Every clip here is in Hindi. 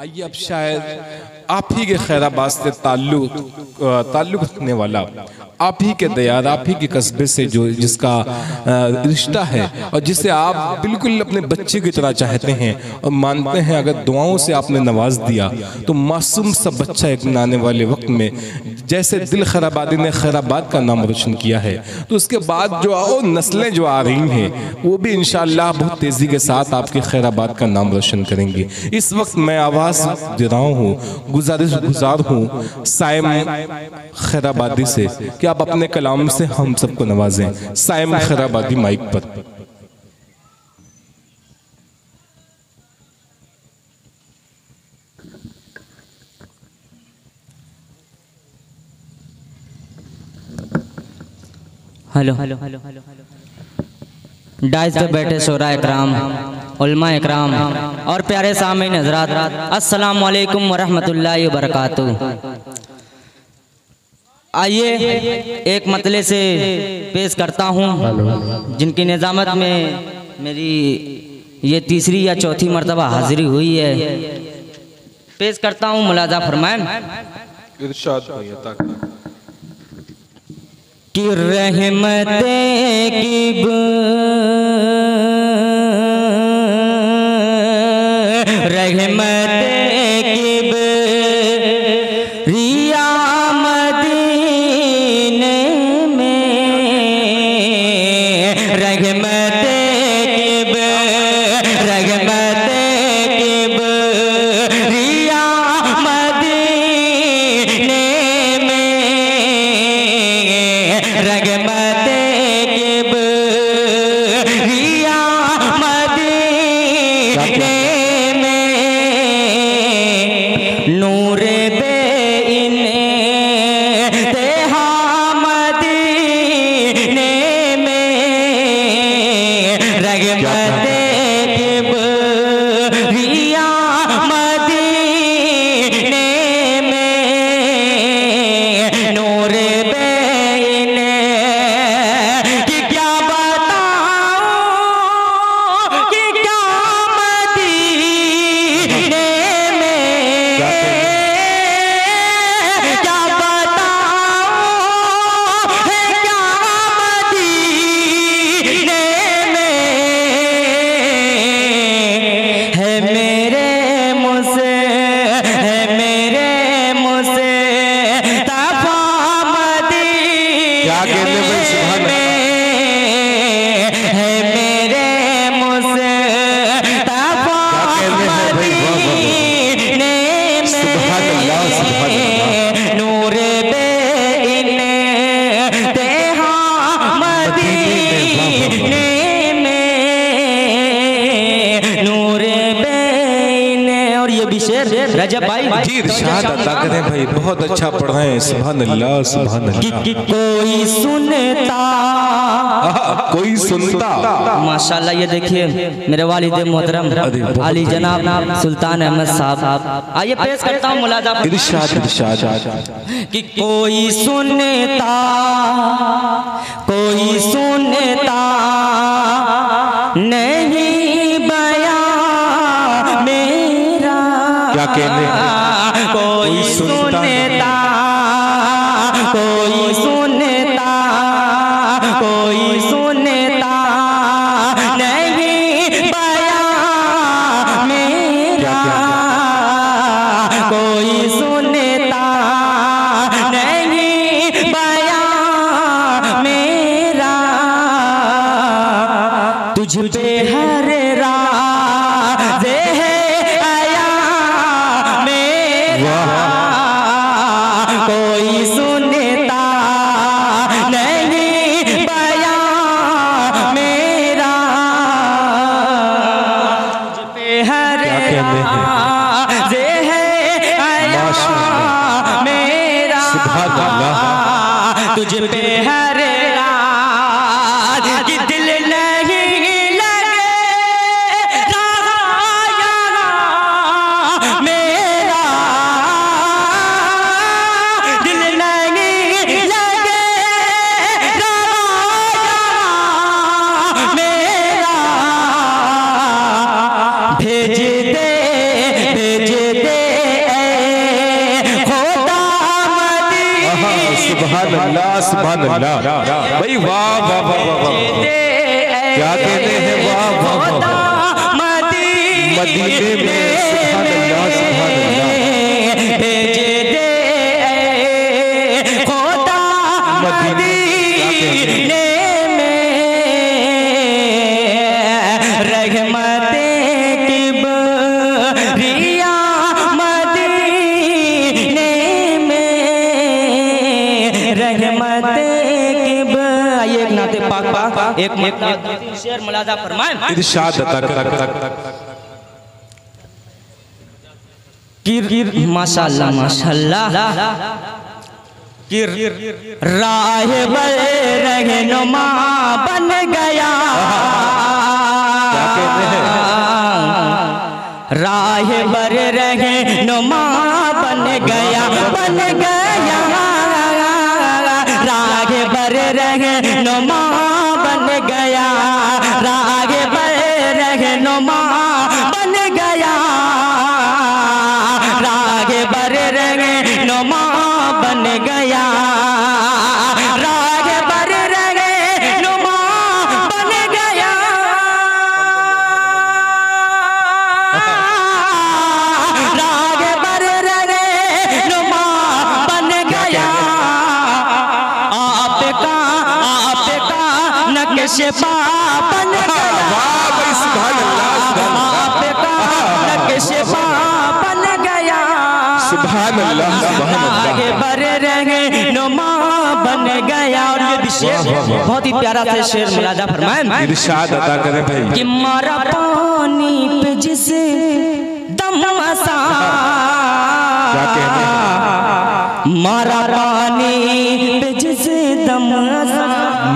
आइए अब शायद आप ही के खैराबाद से ताल्लुक रखने वाला, आप ही के दयार, आप ही के कस्बे से जो जिसका रिश्ता है और जिसे आप बिल्कुल अपने बच्चे की तरह चाहते हैं और मानते हैं, अगर दुआओं से आपने नवाज दिया तो मासूम सा बच्चा एक आने वाले वक्त में जैसे दिल खैराबादी ने खैराबाद का नाम रोशन किया है, तो उसके बाद जो और नस्लें जो आ रही हैं वो भी इंशाअल्लाह बहुत तेज़ी के साथ आपके खैराबाद का नाम रोशन करेंगी। इस वक्त मैं आवाज़ दे रहा हूँ, गुजार हूँ साइम खैराबादी से कि आप अपने कलाम से हम सबको नवाजें। साइम खैराबादी माइक पर। हेलो डाइस पे बैठे शोरा इकराम, उलमा इकराम और प्यारे सामीन हज़रात, अस्सलाम वालेकुम वरहमतुल्लाहि वबरकातुहू। आइए एक मतले से पेश करता हूँ जिनकी निज़ामत में मेरी ये तीसरी या चौथी मर्तबा हाजिरी हुई है। पेश करता हूँ, मुलाजा फरमाएं। कि रहमतें की रहमतें की रिया मदीने में, रहमतें की रिया मदीने रजब भाई जी इरशाद अता करें भाई, बहुत अच्छा पढ़ रहे हैं। सुभान अल्लाह सुभान अल्लाह। कोई सुनता माशाल्लाह। ये देखिए मेरे वालिद मोहतरम अली जनाब सुल्तान अहमद साहब। आइए पेश करता हूँ मुलाजा। इरशाद इरशाद कि कोई सुनता नहीं बयां मेरा, क्या कहने कोई सुनता नहीं बयां मेरा, कोई सुनता नहीं बयां मेरा, तुझ पे हर राज़ है आया मेरा, कोई सुनता नहीं बयां मेरा, तुझ पे हर राज़ है आया मेरा, तुझ पे हर राज की दिल नहीं लगे सुभान अल्लाह भाई, वाह वाह वाह वाह, क्या कहते हैं, वाह वाह वाह, मदीने में सुभान अल्लाह सुभान अल्लाह, भेजे दे खुदा मदीने में रहमते की बरिया मदीने में रहमते की एक नाते पाक पाक एक शेर मुलाजा फरमाएं, इरशाद अता कर। माशाअल्लाह माशाअल्लाह, राहबर रहनुमा बन गया, राहबर रहनुमा बन गया, बन गया, राहबर रहनुमा बन गया, राहबर रहनुमा बन गया, राहबर रहनुमा बन गया, राहबर रहनुमा बन गया, राहबर रहनुमा बन गया, आपका नक्श पा बन गया, आपका नक्श पा बन गया, सुभान अल्लाह सुभान अल्लाह, राहबर रहनुमा बन गया। और ये भी शेर बहुत ही प्यारा सा शेर मुलाजा फरमाएं, इरशाद अता करें भाई, कि मारा पानी पे जिसे दम असा, क्या कहते हैं, मारा पानी पे जिसे दम असा,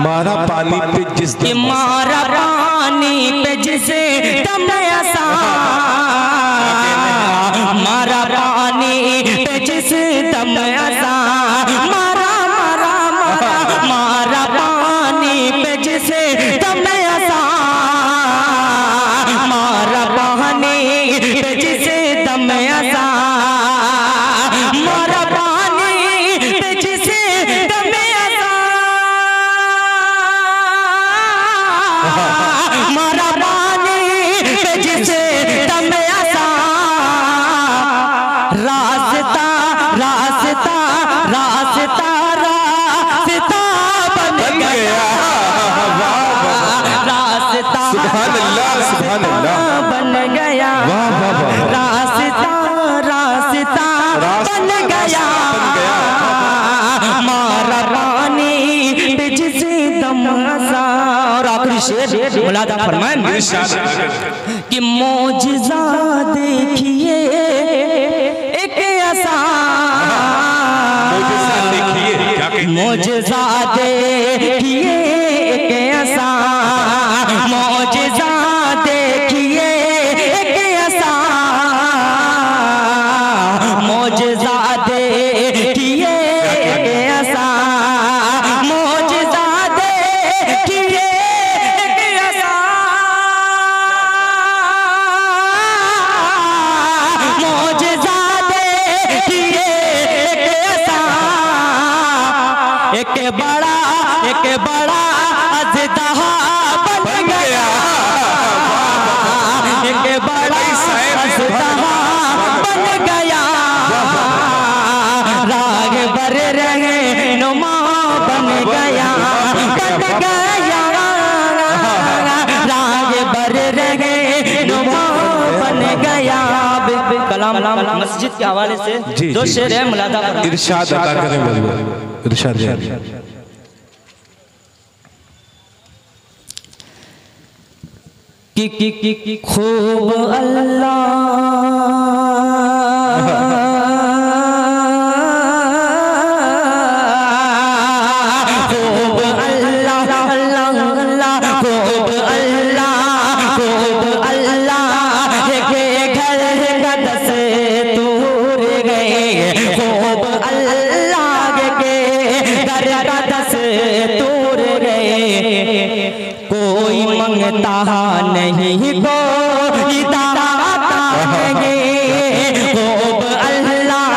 मारा पानी पे जिस कि मारा पानी पे जिसे दम असा, मारा पानी पे जिसे दम असा, मारा मारा मारा मारा पानी पे जिसे दम असा, मारा पानी पे जिसे दम असा, मारा पानी पे जिसे दम असा, मारा पानी पे जिसे दम असा, रास्ता रास्ता रास्ता रास्ता बन गया, रास्ता सुभान अल्लाह सुभान अल्लाह, बन गया, वाह वाह वाह, रास्ता रास्ता बन गया, मारा पानी पे जिसे दम असा। और आखिरी शेर मुलाजा फरमाएं, इरशाद अता करें, कि मौजिज़ा देखिए एक ऐसा, मौजिज़ा देखिए एक ऐसा, मौजिज़ा देखिए एक ऐसा, मौजिज़ा देखिए एक ऐसा, मौजिज़ा देखिए एक ऐसा, मौजिज़ा देखिए एक ऐसा, एक बड़ा अज़दहा बन गया, एक बड़ा अज़दहा बन गया, राहबर रहनुमा बन गया, बन गया, राहबर रहनुमा बन गया। कलाम मस्जिद के हवाले से दो शेर है मुलाजा, इरशाद अता करें भाई, इरशाद कि खूब अल्लाह खूब अल्लाह अल्लाह अल्लाह खूब अल्लाह खूब अल्लाह के घर कद से दूर गए, खूब अल्लाह के घर कद से दूर गए, कोई मंगता नहीं कोई दाता नहीं, खूब अल्लाह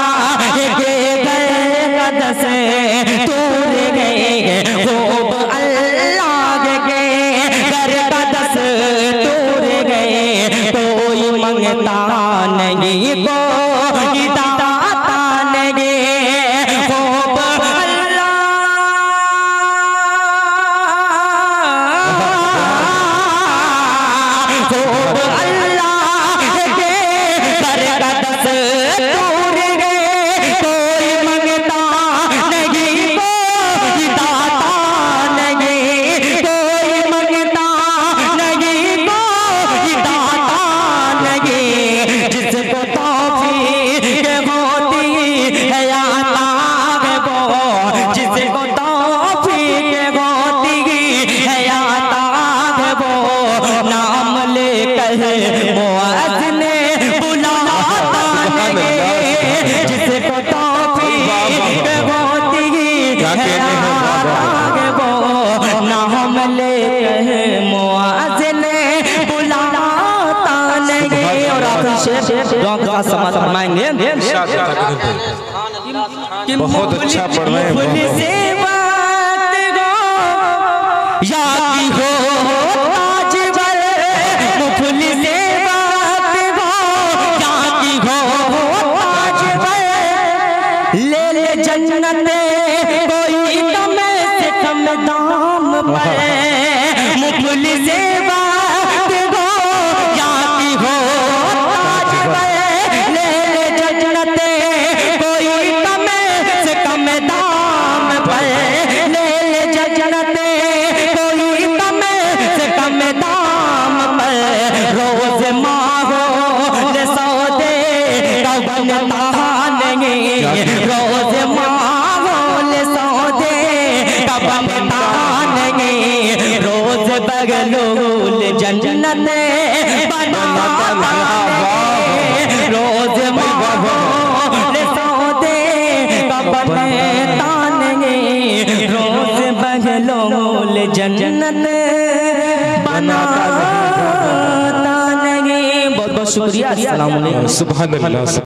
के घर कद से दूर गए, नहीं कोई दाता नहीं खूब अल्लाह खूब अल्लाह के बरकत दूर गए कोई मंगता नहीं कोई दाता नहीं कोई मंगता नहीं कोई दाता नहीं जिसको तौफीक होती है आता है वो जिसको तौफीक होती है आता है वो नाम लेकर मुअज्जिन बुलाता नहीं जिसको तौफीक होती है आता है वो नाम लेकर मुअज्जिन बुलाता नहीं। और आखिरी शेर दुआ के साथ समाप्त फरमाएंगे कि बहुत अच्छा पढ़ रहे हैं मुफलिस से बात गो या की हो ताजवर मुफलिस से बात गो या की हो ताजवर ले ले जन्नत कोई कम से कम दाम पर मुफलिस से बात गो या की हो ताजवर ले ले जन्नत कोई कम से कम दाम पर ले ले जन्नत कोई कम से कम दाम पर रोज मांगो ले सौदे का बनता नहीं रोज मांगो ले सौदे का बनता नहीं रोज बगलोल जन्नत बनाता नहीं रोज मांगो ले सौदे का बनता नहीं रोज बगलोल जन्नत बनाता नहीं। बहुत बहुत शुक्रिया। अस्सलाम वालेकुम। सुभान अल्लाह।